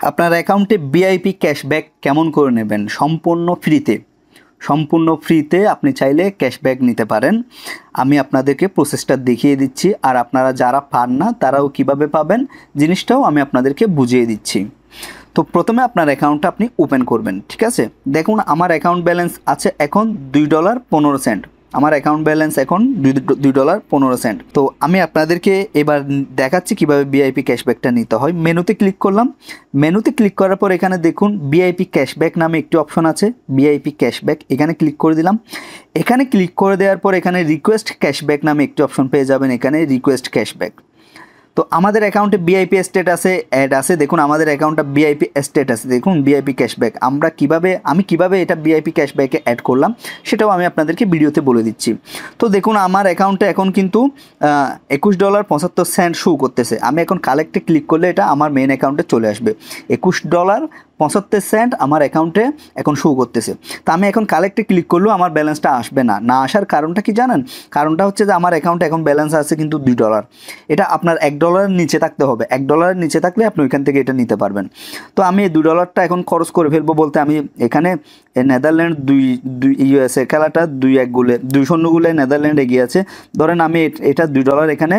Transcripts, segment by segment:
আপনার অ্যাকাউন্টে VIP cashback কেমন করে নেবেন? সম্পূর্ণ ফ্রিতে আপনি চাইলে ক্যাশব্যাক নিতে পারেন। আমি আপনাদেরকে প্রসেসটা দেখিয়ে দিচ্ছি, আর আপনারা যারা পান না তারাও কিভাবে পাবেন জিনিসটাও আমি আপনাদেরকে বুঝিয়ে দিচ্ছি। তো প্রথমে আপনার অ্যাকাউন্টটা আপনি ওপেন করবেন, ঠিক আছে? দেখুন আমার অ্যাকাউন্ট ব্যালেন্স আছে এখন $2.15। আমার অ্যাকাউন্ট ব্যালেন্স এখন $2.15। তো আমি আপনাদেরকে এবার দেখাচ্ছি কিভাবে ভিআইপি ক্যাশব্যাকটা নিতে হয়। মেনুতে ক্লিক করলাম। মেনুতে ক্লিক করার পর এখানে দেখুন ভিআইপি ক্যাশব্যাক নামে একটি অপশন আছে, ভিআইপি ক্যাশব্যাক, এখানে ক্লিক করে দিলাম। এখানে ক্লিক করে দেওয়ার পর এখানে রিকোয়েস্ট ক্যাশব্যাক নামে একটি অপশন পেয়ে যাবেন, এখানে রিকোয়েস্ট ক্যাশব্যাক। তো আমাদের অ্যাকাউন্টে ভিআইপি স্ট্যাটাসে অ্যাড আছে, দেখুন আমাদের অ্যাকাউন্টটা ভিআইপি স্ট্যাটাসে, দেখুন ভিআইপি ক্যাশব্যাক। আমি কিভাবে এটা ভিআইপি ক্যাশব্যাকে অ্যাড করলাম সেটাও আমি আপনাদেরকে ভিডিওতে বলে দিচ্ছি। তো দেখুন আমার অ্যাকাউন্টে এখন কিন্তু $21.75 শো করতেছে। আমি এখন কালেক্টে ক্লিক করলে এটা আমার মেন অ্যাকাউন্টে চলে আসবে। $21.75 আমার অ্যাকাউন্টে এখন শো করতেছে। তো আমি এখন কালেক্টে ক্লিক করলেও আমার ব্যালেন্সটা আসবে না। না আসার কারণটা কি জানেন? কারণটা হচ্ছে যে আমার অ্যাকাউন্টে এখন ব্যালেন্স আছে কিন্তু $2। এটা আপনার $1 নিচে থাকতে হবে। $1 নিচে থাকলে আপনি ওইখান থেকে এটা নিতে পারবেন। তো আমি এই $2টা এখন খরচ করে ফেলবো, বলতে আমি এখানে নেদারল্যান্ড USA খেলাটা 2-1 গোলে 2-0 গোলে নেদারল্যান্ড এগিয়ে আছে। ধরেন আমি এটা $2 এখানে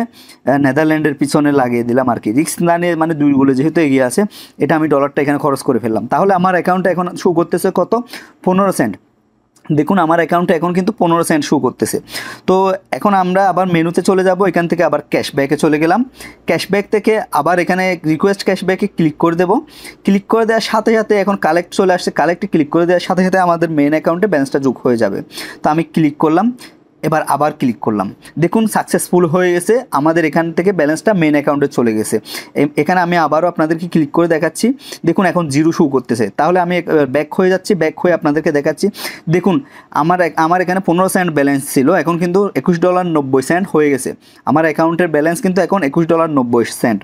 নেদারল্যান্ডের পিছনে লাগিয়ে দিলাম আর কি, রিস্ক না নিয়ে, মানে 2 গোলে যেহেতু এগিয়ে আছে এটা আমি ডলারটা এখানে খরচ করে ফেললাম। তাহলে আমার অ্যাকাউন্টে এখন শো করতেছে কত? 15 সেন্ট। দেখুন আমার অ্যাকাউন্টে এখন কিন্তু 15 সেন্ট শো করতেছে। তো এখন আমরা আবার মেনুতে চলে যাব, এখান থেকে আবার ক্যাশব্যাকে চলে গেলাম। ক্যাশব্যাক থেকে আবার এখানে রিকোয়েস্ট ক্যাশব্যাকে ক্লিক করে দেবো। ক্লিক করে দেওয়ার সাথে সাথে এখন কালেক্ট চলে আসছে, কালেক্টে ক্লিক করে দেওয়ার সাথে সাথে আমাদের মেন অ্যাকাউন্টে ব্যালেন্সটা যোগ হয়ে যাবে। তো আমি ক্লিক করলাম, এবার আবার ক্লিক করলাম, দেখুন সাকসেসফুল হয়ে গেছে, আমাদের এখান থেকে ব্যালেন্সটা মেন অ্যাকাউন্টে চলে গেছে। এখানে আমি আবারও আপনাদেরকে ক্লিক করে দেখাচ্ছি, দেখুন এখন 0 শো করতেছে। তাহলে আমি ব্যাক হয়ে যাচ্ছি, ব্যাক হয়ে আপনাদেরকে দেখাচ্ছি। দেখুন আমার এখানে 15 সেন্ট ব্যালেন্স ছিল, এখন কিন্তু $21.90 হয়ে গেছে। আমার অ্যাকাউন্টের ব্যালেন্স কিন্তু এখন $21.90।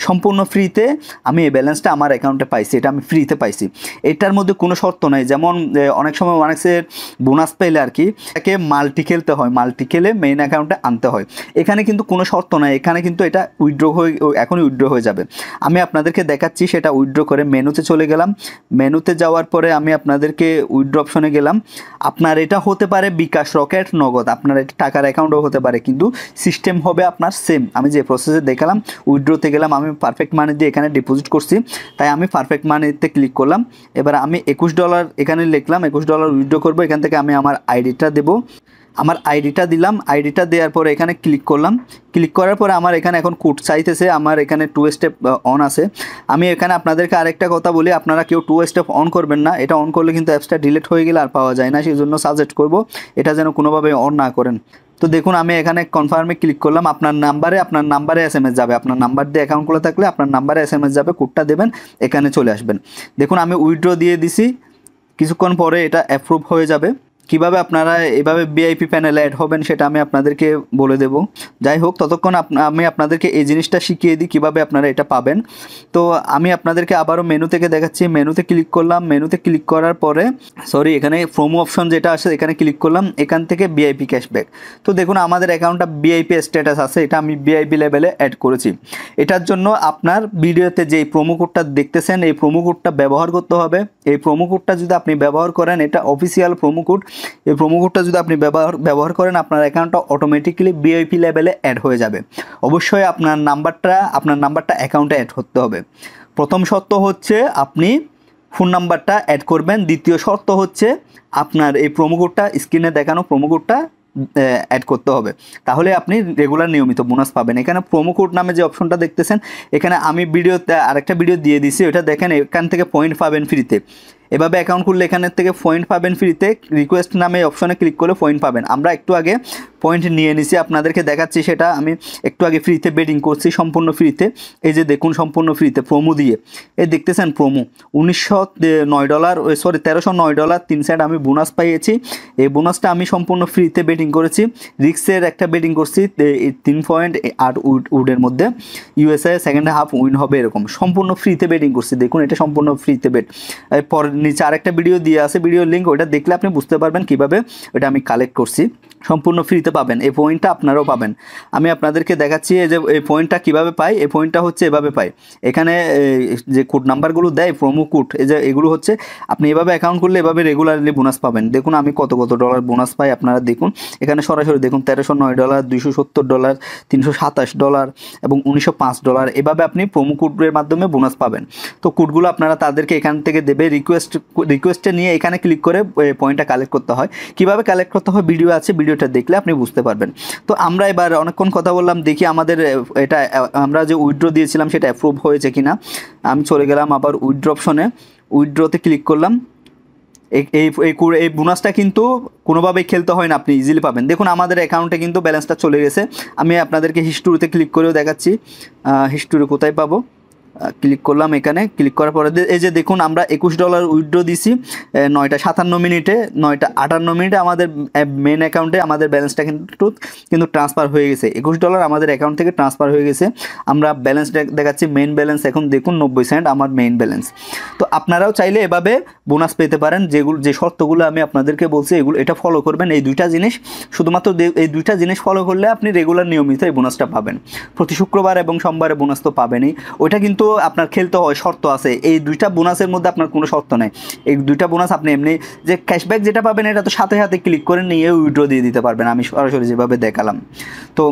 সম্পূর্ণ ফ্রিতে আমি এই ব্যালেন্সটা আমার অ্যাকাউন্টে পাইছি, এটা আমি ফ্রিতে পাইছি। এটার মধ্যে কোনো শর্ত নাই, যেমন অনেক সময় অনেকের বোনাস পেলে আর কি তাকে মাল্টি খেলতে হয়, মাল্টি খেলে মেইন অ্যাকাউন্টে আনতে হয়। এখানে কিন্তু কোনো শর্ত নাই, এখানে কিন্তু এটা এখনই উইথড্র হয়ে যাবে। আমি আপনাদেরকে দেখাচ্ছি সেটা উইথড্র করে মেনুতে চলে গেলাম। মেনুতে যাওয়ার পরে আমি আপনাদেরকে উইথড্র অপশনে গেলাম। আপনার এটা হতে পারে বিকাশ, রকেট, নগদ, আপনার এটা টাকার অ্যাকাউন্টও হতে পারে, কিন্তু সিস্টেম হবে আপনার সেম। আমি যে প্রসেসে দেখালাম, উইথড্রতে গেলাম, আমি পারফেক্ট মানি দিয়ে এখানে ডিপোজিট করছি, তাই আমি পারফেক্ট মানিতে ক্লিক করলাম। এবার আমি $21 এখানে লিখলাম, $21 উইথড্র করবো। এখান থেকে আমি আমার আইডিটা দেবো, আমার আইডিটা দিলাম। আইডিটা দেওয়ার পরে এখানে ক্লিক করলাম। ক্লিক করার পরে আমার এখানে এখন কোড চাইতেছে, আমার এখানে 2 স্টেপ অন আছে। আমি এখানে আপনাদেরকে আরেকটা কথা বলি, আপনারা কেউ 2 স্টেপ অন করবেন না, এটা অন করলে কিন্তু অ্যাপসটা ডিলিট হয়ে গেলে আর পাওয়া যায় না, সেই জন্য সাজেস্ট করবো এটা যেন কোনোভাবে অন না করেন। তো দেখুন আমি এখানে কনফার্মে ক্লিক করলাম। আপনার নাম্বারে SMS যাবে, আপনার নাম্বার দিয়ে অ্যাকাউন্ট খোলা থাকলে আপনার নাম্বারে SMS যাবে, কোডটা দেবেন, এখানে চলে আসবেন। দেখুন আমি উইথড্র দিয়ে দিছি, কিছুক্ষণ পরে এটা অ্যাপ্রুভ হয়ে যাবে। কিভাবে আপনারা এভাবে ভিআইপি প্যানেলে অ্যাড হবেন সেটা আমি আপনাদেরকে বলে দেব। যাই হোক, ততক্ষণ আমি আপনাদেরকে এই জিনিসটা শিখিয়ে দিই কীভাবে আপনারা এটা পাবেন। তো আমি আপনাদেরকে আবারও মেনু থেকে দেখাচ্ছি। মেনুতে ক্লিক করলাম, মেনুতে ক্লিক করার পরে এখানে প্রোমো অপশন যেটা আছে এখানে ক্লিক করলাম, এখান থেকে ভিআইপি ক্যাশব্যাক। তো দেখুন আমাদের অ্যাকাউন্টটা ভিআইপি স্ট্যাটাস আছে, এটা আমি ভিআইপি লেভেলে অ্যাড করেছি। এটার জন্য আপনার ভিডিওতে যে প্রোমো কোডটা দেখতেছেন এই প্রোমো কোডটা ব্যবহার করতে হবে। এই প্রোমো কোডটা যদি আপনি ব্যবহার করেন, এটা অফিসিয়াল প্রোমো কোড, এই প্রোমো কোডটা যদি আপনি ব্যবহার করেন আপনার অ্যাকাউন্টটা অটোমেটিক্যালি ভিআইপি লেভেলে অ্যাড হয়ে যাবে। অবশ্যই আপনার নাম্বারটা অ্যাকাউন্টে অ্যাড করতে হবে। প্রথম শর্ত হচ্ছে আপনি ফোন নাম্বারটা অ্যাড করবেন। দ্বিতীয় শর্ত হচ্ছে আপনার এই প্রোমো কোডটা, স্ক্রিনে দেখানো প্রোমো কোডটা অ্যাড করতে হবে, তাহলে আপনি রেগুলার নিয়মিত বোনাস পাবেন। এখানে প্রোমো কোড নামে যে অপশনটা দেখতেছেন, এখানে আমি আরেকটা ভিডিও দিয়ে দিছি, ওটা দেখেন, এখান থেকে পয়েন্ট পাবেন ফ্রিতে। এভাবে অ্যাকাউন্ট খুললে এখানের থেকে পয়েন্ট পাবেন ফ্রিতে। রিকোয়েস্ট নামে অপশনে ক্লিক করলে পয়েন্ট পাবেন। আমরা একটু আগে পয়েন্ট নিয়ে নিছি, আপনাদেরকে দেখাচ্ছি সেটা। আমি একটু আগে ফ্রিতে বেটিং করছি, সম্পূর্ণ ফ্রিতে। এই যে দেখুন সম্পূর্ণ ফ্রিতে প্রোমো দিয়ে, এই দেখতেছেন প্রোমো $1309 3 সেন্ট আমি বোনাস পাইয়েছি। এই বোনাসটা আমি সম্পূর্ণ ফ্রিতে বেটিং করেছি। রিক্সের একটা বেটিং করছি 3.8 উডের মধ্যে, USA সেকেন্ড হাফ উইন হবে এরকম, সম্পূর্ণ ফ্রিতে বেটিং করছি। দেখুন এটা সম্পূর্ণ ফ্রিতে বেট। পর নিচে আরেকটা ভিডিও দিয়ে আছে, ভিডিও লিঙ্ক, ওটা দেখলে আপনি বুঝতে পারবেন কিভাবে এটা আমি কালেক্ট করছি। সম্পূর্ণ ফ্রিতে পাবেন, এই পয়েন্টটা আপনারাও পাবেন। আমি আপনাদেরকে দেখাচ্ছি যে এই পয়েন্টটা কীভাবে পাই। এই পয়েন্টটা হচ্ছে এভাবে পাই, এখানে যে কোড নাম্বারগুলো দেয় প্রোমো কোড, এই যে এগুলো হচ্ছে আপনি এভাবে অ্যাকাউন্ট করলে এভাবে রেগুলারলি বোনাস পাবেন। দেখুন আমি কত ডলার বোনাস পাই, আপনারা দেখুন এখানে সরাসরি দেখুন $1309, $270, $327 এবং $905, এভাবে আপনি প্রোমো কোডের মাধ্যমে বোনাস পাবেন। তো কোডগুলো আপনারা তাদেরকে এখান থেকে দেবে, রিকোয়েস্টে নিয়ে এখানে ক্লিক করে পয়েন্টটা কালেক্ট করতে হয়। কিভাবে কালেক্ট করতে হয় ভিডিও আছে, ভিডিওটা দেখলে আপনি বুঝতে পারবেন। তো আমরা এবার অনেকক্ষণ কথা বললাম, দেখি আমাদের এটা আমরা যে উইথড্র দিয়েছিলাম সেটা অ্যাপ্রুভ হয়েছে কিনা। আমি চলে গেলাম আবার উইথড্র অপশনে, উইথড্রতে ক্লিক করলাম। এই বোনাসটা কিন্তু কোনোভাবেই খেলতে হয় না, আপনি ইজিলি পাবেন। দেখুন আমাদের অ্যাকাউন্টে কিন্তু ব্যালেন্সটা চলে গেছে। আমি আপনাদেরকে হিস্টোরিতে ক্লিক করেও দেখাচ্ছি, হিস্টোরি কোথায় পাবো। ক্লিক করলাম, এখানে ক্লিক করার পরে এই যে দেখুন আমরা $21 উইথড্র দিছি 9:57 মিনিটে, 9:58 আমাদের মেন অ্যাকাউন্টে আমাদের ব্যালেন্সটা কিন্তু ট্রান্সফার হয়ে গেছে। $21 আমাদের অ্যাকাউন্ট থেকে ট্রান্সফার হয়ে গেছে। আমরা ব্যালেন্স দেখাচ্ছি, মেইন ব্যালেন্স এখন দেখুন 90 সেন্ট আমার মেইন ব্যালেন্স। তো আপনারাও চাইলে এভাবে বোনাস পেতে পারেন, যে শর্তগুলো আমি আপনাদেরকে বলছি এটা ফলো করবেন। এই দুইটা জিনিস, শুধুমাত্র এই দুইটা জিনিস ফলো করলে আপনি রেগুলার নিয়মিত এই বোনাসটা পাবেন। প্রতি শুক্রবার এবং সোমবারে বোনাস তো পাবেনই, ওইটা কিন্তু আপনার খেলতে হয়, শর্ত আছে। এই দুইটা বোনাসের মধ্যে আপনার কোনো শর্ত নেই। এই দুইটা বোনাস আপনি এমনি যে ক্যাশব্যাক যেটা পাবেন এটা তো সাথে সাথে ক্লিক করে নিয়ে উইথড্র দিয়ে দিতে পারবেন, আমি সরাসরি যেভাবে দেখালাম। তো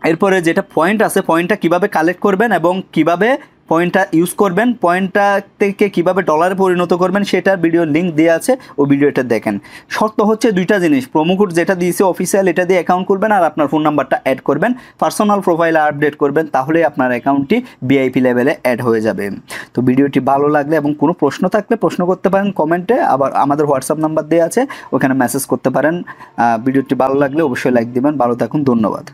এরপরে যেটা পয়েন্ট আছে, পয়েন্টটা কিভাবে কালেক্ট করবেন এবং কিভাবে পয়েন্টটা ইউজ করবেন, পয়েন্টটা থেকে কীভাবে ডলারে পরিণত করবেন সেটার ভিডিও লিঙ্ক দেওয়া আছে, ওই ভিডিওটা দেখেন। শর্ত হচ্ছে দুইটা জিনিস, প্রোমো কোড যেটা দিয়েছে অফিসিয়াল এটা দিয়ে অ্যাকাউন্ট করবেন আর আপনার ফোন নাম্বারটা অ্যাড করবেন, পার্সোনাল প্রোফাইলে আপডেট করবেন, তাহলেই আপনার অ্যাকাউন্টটি ভিআইপি লেভেলে অ্যাড হয়ে যাবে। তো ভিডিওটি ভালো লাগলে এবং কোনো প্রশ্ন থাকলে প্রশ্ন করতে পারেন কমেন্টে, আবার আমাদের হোয়াটসঅ্যাপ নাম্বার দেওয়া আছে ওখানে মেসেজ করতে পারেন। ভিডিওটি ভালো লাগলে অবশ্যই লাইক দিবেন। ভালো থাকুন, ধন্যবাদ।